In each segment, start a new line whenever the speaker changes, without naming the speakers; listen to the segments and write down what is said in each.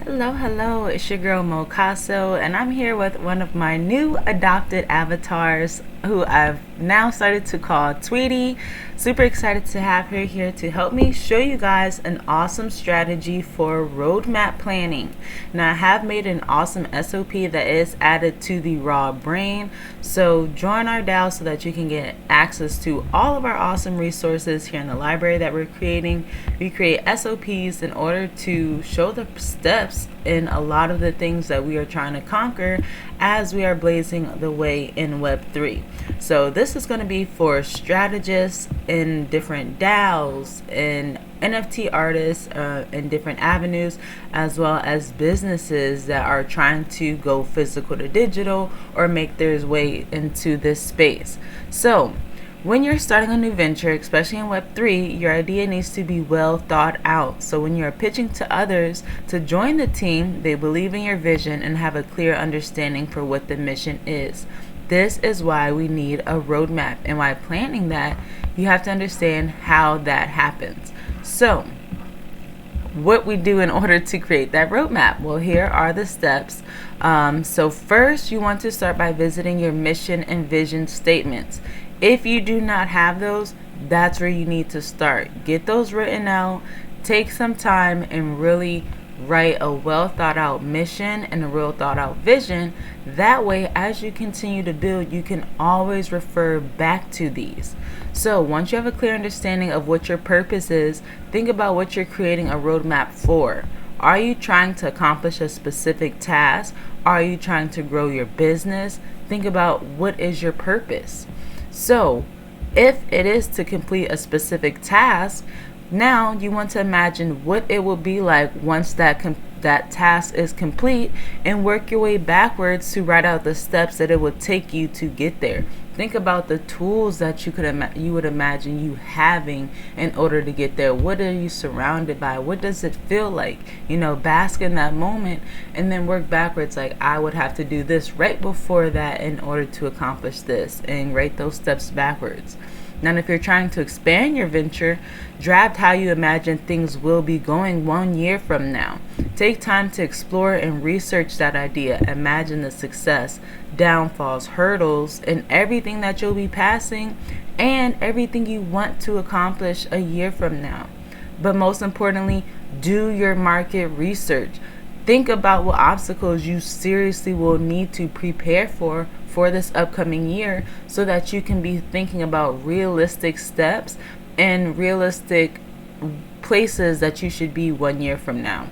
Hello, it's your girl Mocasso, and I'm here with one of my new adopted avatars who I've now started to call Tweety. Super excited to have her here to help me show you guys an awesome strategy for roadmap planning. Now, I have made an awesome SOP that is added to the Raw Brain, so join our DAO so that you can get access to all of our awesome resources here in the library that we're creating. We create SOPs in order to show the steps in a lot of the things that we are trying to conquer as we are blazing the way in web3. So this is going to be for strategists in different DAOs and NFT artists in different avenues, as well as businesses that are trying to go physical to digital or make their way into this space. So when you're starting a new venture, especially in Web3, your idea needs to be well thought out. So when you're pitching to others to join the team, they believe in your vision and have a clear understanding for what the mission is. This is why we need a roadmap, and why planning that, you have to understand how that happens. So what we do in order to create that roadmap? Well, here are the steps. So first, you want to start by visiting your mission and vision statements. If you do not have those, that's where you need to start. Get those written out. Take some time and really write a well thought out mission and a real thought out vision. That way, as you continue to build, you can always refer back to these. So once you have a clear understanding of what your purpose is, think about what you're creating a roadmap for. Are you trying to accomplish a specific task? Are you trying to grow your business? Think about what is your purpose. So if it is to complete a specific task, now you want to imagine what it will be like once that task is complete, and work your way backwards to write out the steps that it would take you to get there. Think about the tools that you would imagine you having in order to get there. What are you surrounded by? What does it feel like? Bask in that moment and then work backwards. Like, I would have to do this right before that in order to accomplish this, and write those steps backwards. Now, if you're trying to expand your venture, draft how you imagine things will be going 1 year from now. Take time to explore and research that idea. Imagine the success, downfalls, hurdles, and everything that you'll be passing, and everything you want to accomplish a year from now. But most importantly, do your market research. Think about what obstacles you seriously will need to prepare for this upcoming year, so that you can be thinking about realistic steps and realistic places that you should be 1 year from now.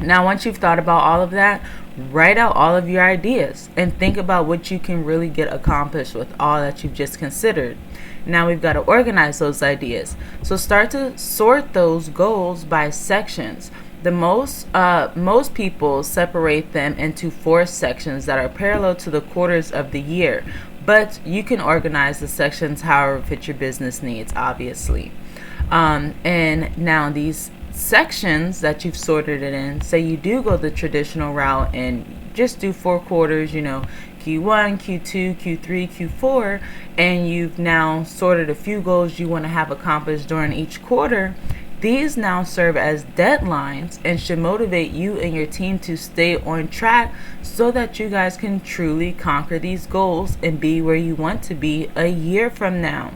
Now, once you've thought about all of that, write out all of your ideas and think about what you can really get accomplished with all that you've just considered. Now we've got to organize those ideas. So start to sort those goals by sections. Most people separate them into 4 sections that are parallel to the quarters of the year, but you can organize the sections however fit your business needs, obviously. And now these sections that you've sorted it in, say you do go the traditional route and just do 4 quarters, Q1, Q2, Q3, Q4, and you've now sorted a few goals you want to have accomplished during each quarter. These now serve as deadlines and should motivate you and your team to stay on track, so that you guys can truly conquer these goals and be where you want to be a year from now.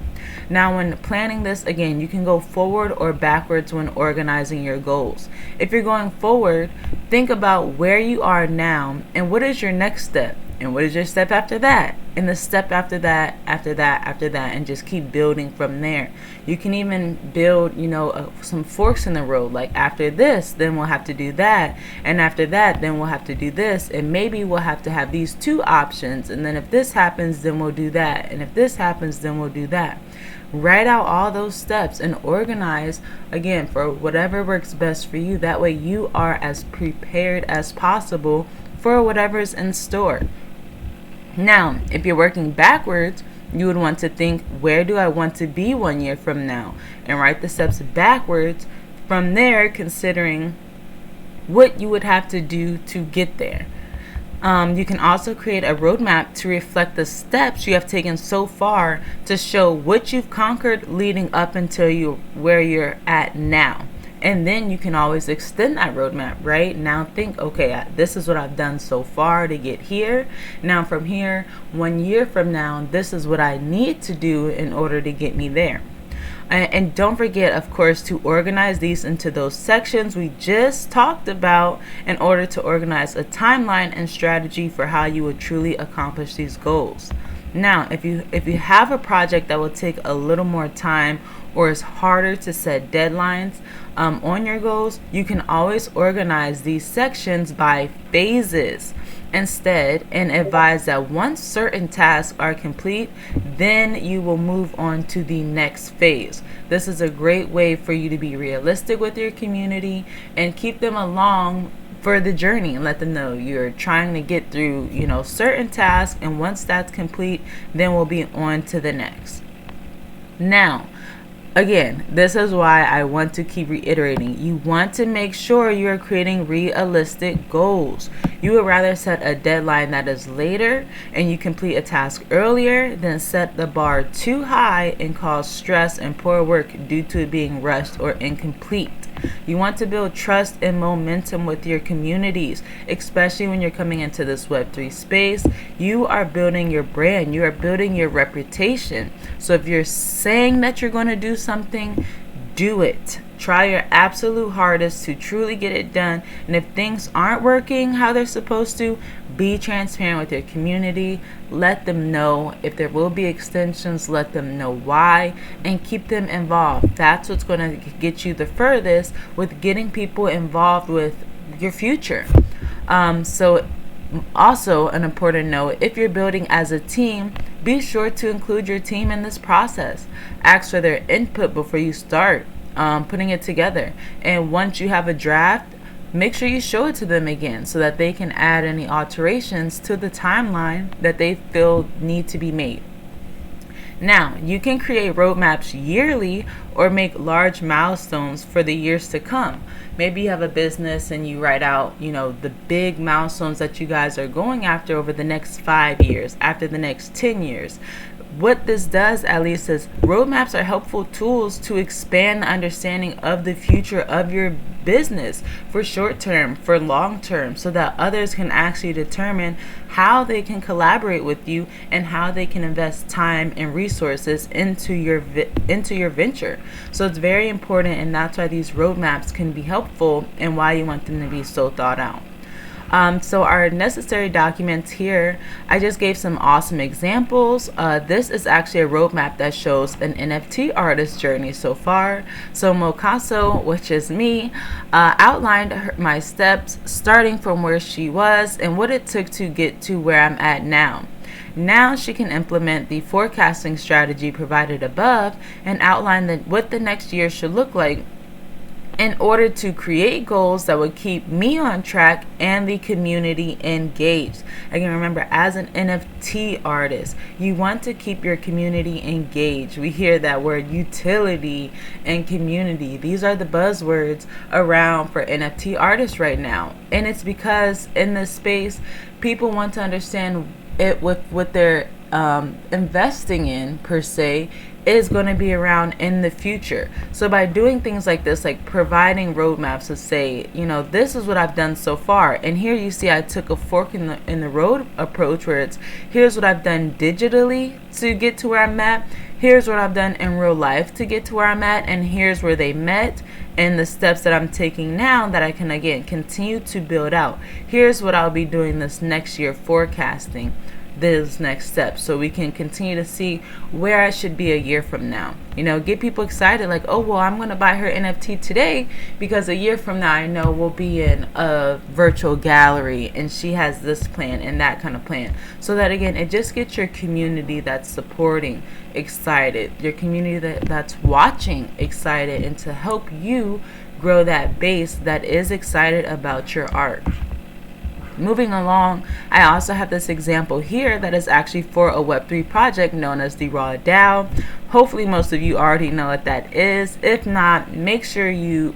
Now, when planning this, again, you can go forward or backwards when organizing your goals. If you're going forward, think about where you are now and what is your next step, and what is your step after that, and the step after that, after that, after that, and just keep building from there. You can even build, some forks in the road. Like, after this, then we'll have to do that, and after that, then we'll have to do this, and maybe we'll have to have these 2 options, and then if this happens, then we'll do that, and if this happens, then we'll do that. Write out all those steps and organize, again, for whatever works best for you. That way you are as prepared as possible for whatever's in store. Now, if you're working backwards, you would want to think, where do I want to be 1 year from now? And write the steps backwards from there, considering what you would have to do to get there. You can also create a roadmap to reflect the steps you have taken so far, to show what you've conquered leading up until where you're at now. And then you can always extend that roadmap, right? Now think, okay, this is what I've done so far to get here. Now from here, 1 year from now, this is what I need to do in order to get me there. And don't forget, of course, to organize these into those sections we just talked about in order to organize a timeline and strategy for how you would truly accomplish these goals. Now, if you have a project that will take a little more time or is harder to set deadlines on your goals, you can always organize these sections by phases instead and advise that once certain tasks are complete, then you will move on to the next phase. This is a great way for you to be realistic with your community and keep them along for the journey and let them know you're trying to get through, certain tasks, and once that's complete, then we'll be on to the next. Now, again, this is why I want to keep reiterating. You want to make sure you are creating realistic goals. You would rather set a deadline that is later and you complete a task earlier than set the bar too high and cause stress and poor work due to it being rushed or incomplete. You want to build trust and momentum with your communities, especially when you're coming into this Web3 space. You are building your brand. You are building your reputation. So if you're saying that you're going to do something, do it. Try your absolute hardest to truly get it done. And if things aren't working how they're supposed to, be transparent with your community. Let them know. If there will be extensions, let them know why and keep them involved. That's what's going to get you the furthest with getting people involved with your future. So also an important note, if you're building as a team, be sure to include your team in this process. Ask for their input before you start putting it together. And once you have a draft, make sure you show it to them again so that they can add any alterations to the timeline that they feel need to be made. Now, you can create roadmaps yearly or make large milestones for the years to come. Maybe you have a business and you write out, the big milestones that you guys are going after over the next 5 years, after the next 10 years. What this does, at least, is roadmaps are helpful tools to expand the understanding of the future of your business for short term, for long term, so that others can actually determine how they can collaborate with you and how they can invest time and resources into your venture. So it's very important, and that's why these roadmaps can be helpful and why you want them to be so thought out. So our necessary documents here, I just gave some awesome examples. This is actually a roadmap that shows an NFT artist journey so far. So Mocasso, which is me, outlined my steps starting from where she was and what it took to get to where I'm at now. Now she can implement the forecasting strategy provided above and outline what the next year should look like in order to create goals that would keep me on track and the community engaged. Again, remember, as an NFT artist, you want to keep your community engaged. We hear that word utility and community. These are the buzzwords around for NFT artists right now. And it's because in this space, people want to understand it with what they're investing in, per se, is going to be around in the future. So by doing things like this, like providing roadmaps to say, this is what I've done so far, and here you see I took a fork in the road approach where it's here's what I've done digitally to get to where I'm at, here's what I've done in real life to get to where I'm at, and here's where they met and the steps that I'm taking now that I can again continue to build out. Here's what I'll be doing this next year, forecasting this next step, so we can continue to see where I should be a year from now. Get people excited, like, oh well, I'm gonna buy her NFT today because a year from now I know we'll be in a virtual gallery and she has this plan and that kind of plan. So that again, it just gets your community that's supporting excited, your community that's watching excited, and to help you grow that base that is excited about your art. Moving along, I also have this example here that is actually for a Web3 project known as the RAW DAO. Hopefully most of you already know what that is. If not, make sure you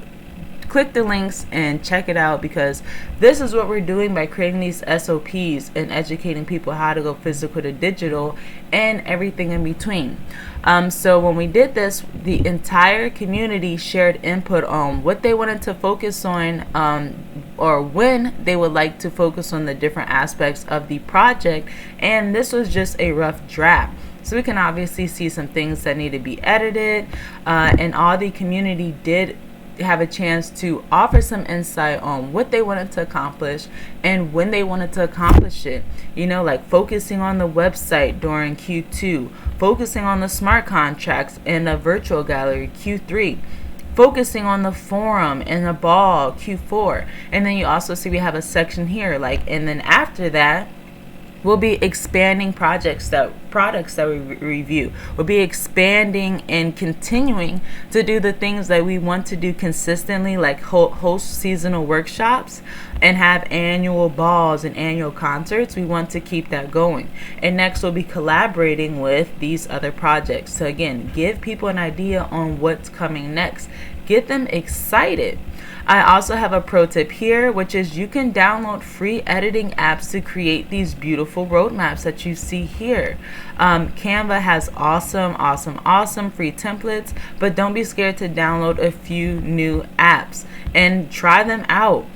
click the links and check it out, because this is what we're doing by creating these SOPs and educating people how to go physical to digital and everything in between. So when we did this, the entire community shared input on what they wanted to focus on, or when they would like to focus on the different aspects of the project. And this was just a rough draft. So we can obviously see some things that need to be edited, and all the community did have a chance to offer some insight on what they wanted to accomplish and when they wanted to accomplish it. You know, like focusing on the website during Q2, focusing on the smart contracts and the virtual gallery Q3, focusing on the forum and the ball Q4. And then you also see we have a section here, like, and then after that we'll be expanding products that we review. We'll be expanding and continuing to do the things that we want to do consistently, like host seasonal workshops and have annual balls and annual concerts. We want to keep that going. And next we'll be collaborating with these other projects. So again, give people an idea on what's coming next. Get them excited. I also have a pro tip here, which is you can download free editing apps to create these beautiful roadmaps that you see here. Canva has awesome free templates, but don't be scared to download a few new apps and try them out.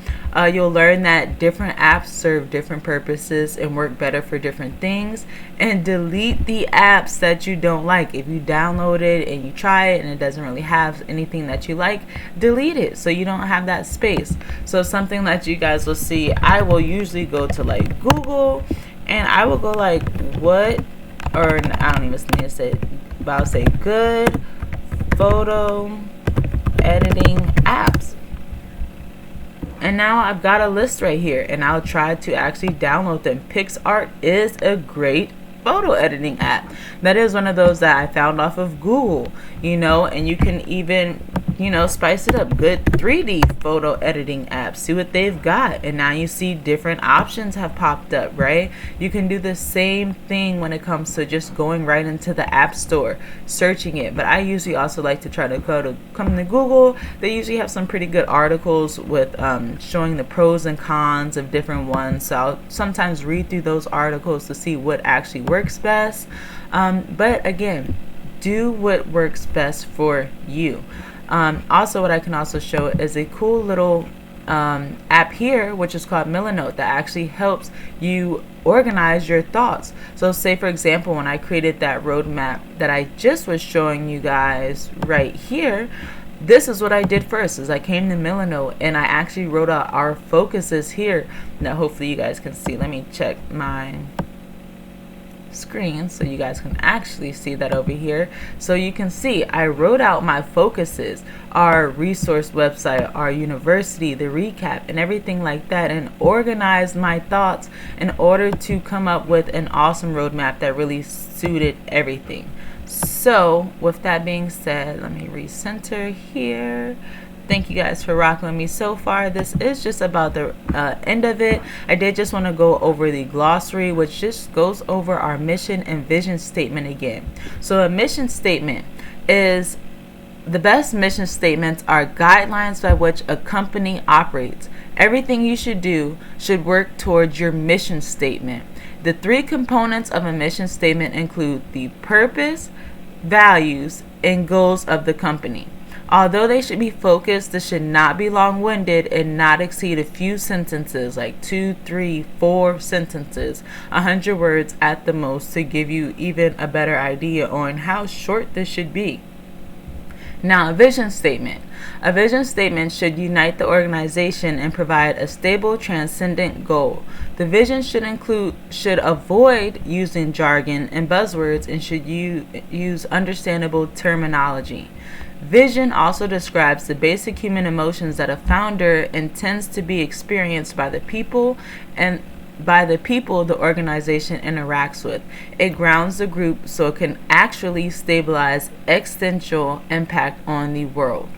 You'll learn that different apps serve different purposes and work better for different things. And delete the apps that you don't like. If you download it and you try it and it doesn't really have anything that you like, delete it so you don't have that space. So something that you guys will see, I will usually go to like Google and I will go like what, or I don't even need to say it, but I'll say good photo editing apps. And now I've got a list right here, and I'll try to actually download them. PixArt is a great photo editing app. That is one of those that I found off of Google, you know, and you can even, you know, spice it up. Good 3D photo editing apps. See what they've got. And now you see different options have popped up, right? You can do the same thing when it comes to just going right into the app store, searching it. But I usually also like to try to come to Google. They usually have some pretty good articles with showing the pros and cons of different ones. So I'll sometimes read through those articles to see what actually works best. But again, do what works best for you. Also, what I can also show is a cool little app here, which is called Milanote, that actually helps you organize your thoughts. So say, for example, when I created that roadmap that I just was showing you guys right here, this is what I did first, is I came to Milanote and I actually wrote out our focuses here. Now, hopefully you guys can see. Let me check my screen so you guys can actually see that over here. So you can see I wrote out my focuses, our resource website, our university, the recap, and everything like that, and organized my thoughts in order to come up with an awesome roadmap that really suited everything. So with that being said, let me recenter here. Thank you guys for rocking with me so far. This is just about the end of it. I did just want to go over the glossary, which just goes over our mission and vision statement again. So a mission statement is, the best mission statements are guidelines by which a company operates. Everything you should do should work towards your mission statement. The three components of a mission statement include the purpose, values, and goals of the company. Although they should be focused, they should not be long-winded and not exceed a few sentences, like 2, 3, 4 sentences, 100 words at the most, to give you even a better idea on how short this should be. Now, a vision statement. A vision statement should unite the organization and provide a stable, transcendent goal. The vision should avoid using jargon and buzzwords and should use understandable terminology. Vision also describes the basic human emotions that a founder intends to be experienced by the people and by the people the organization interacts with. It grounds the group so it can actually stabilize existential impact on the world.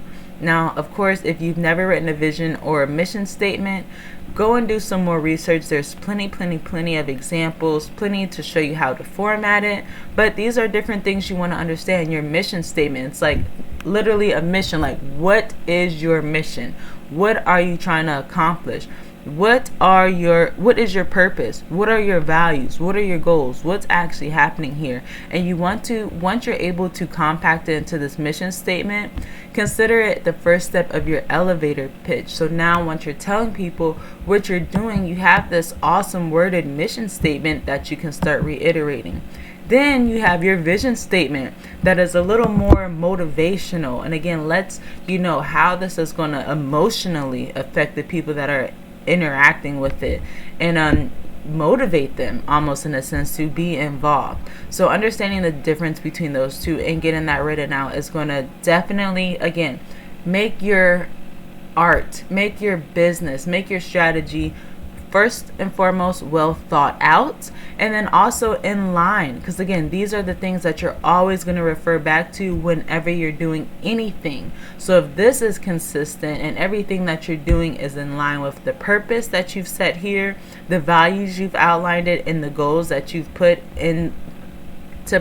Now, of course, if you've never written a vision or a mission statement, go and do some more research. There's plenty of examples, plenty to show you how to format it. But these are different things you want to understand. Your mission statement, it's like literally a mission. Like, what is your mission? What are you trying to accomplish? What is your purpose? What are your values? What are your goals? What's actually happening here? And you want to, once you're able to compact it into this mission statement, consider it the first step of your elevator pitch. So now once you're telling people what you're doing, you have this awesome worded mission statement that you can start reiterating. Then you have your vision statement that is a little more motivational, and again lets you know how this is going to emotionally affect the people that are interacting with it, and motivate them almost in a sense to be involved. So understanding the difference between those two and getting that written out is going to definitely, again, make your art, make your business, make your strategy first and foremost well thought out, and then also in line, because again, these are the things that you're always going to refer back to whenever you're doing anything. So if this is consistent and everything that you're doing is in line with the purpose that you've set here, the values you've outlined it, and the goals that you've put into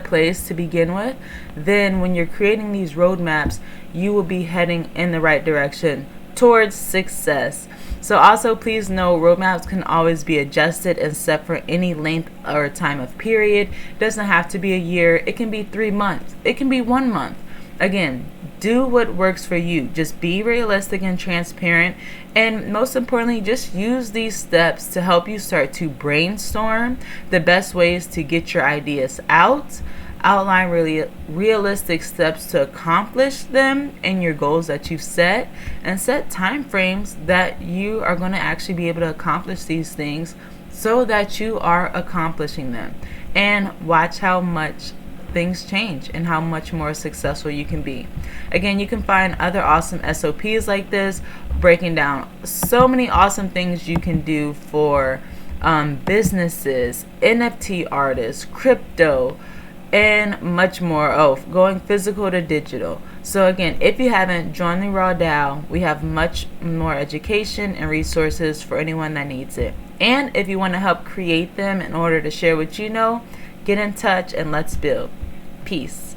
place to begin with, then when you're creating these roadmaps, you will be heading in the right direction towards success. So also please know roadmaps can always be adjusted and set for any length or time of period. It doesn't have to be a year. It can be 3 months. It can be 1 month. Again, do what works for you. Just be realistic and transparent. And most importantly, just use these steps to help you start to brainstorm the best ways to get your ideas out. Outline really realistic steps to accomplish them and your goals that you've set, and set time frames that you are going to actually be able to accomplish these things so that you are accomplishing them. And watch how much things change and how much more successful you can be. Again, you can find other awesome SOPs like this, breaking down so many awesome things you can do for businesses, NFT artists, crypto, and much more. Going physical to digital. So again, if you haven't joined the RAW DAO, we have much more education and resources for anyone that needs it. And if you want to help create them in order to share what you know, get in touch and let's build. Peace.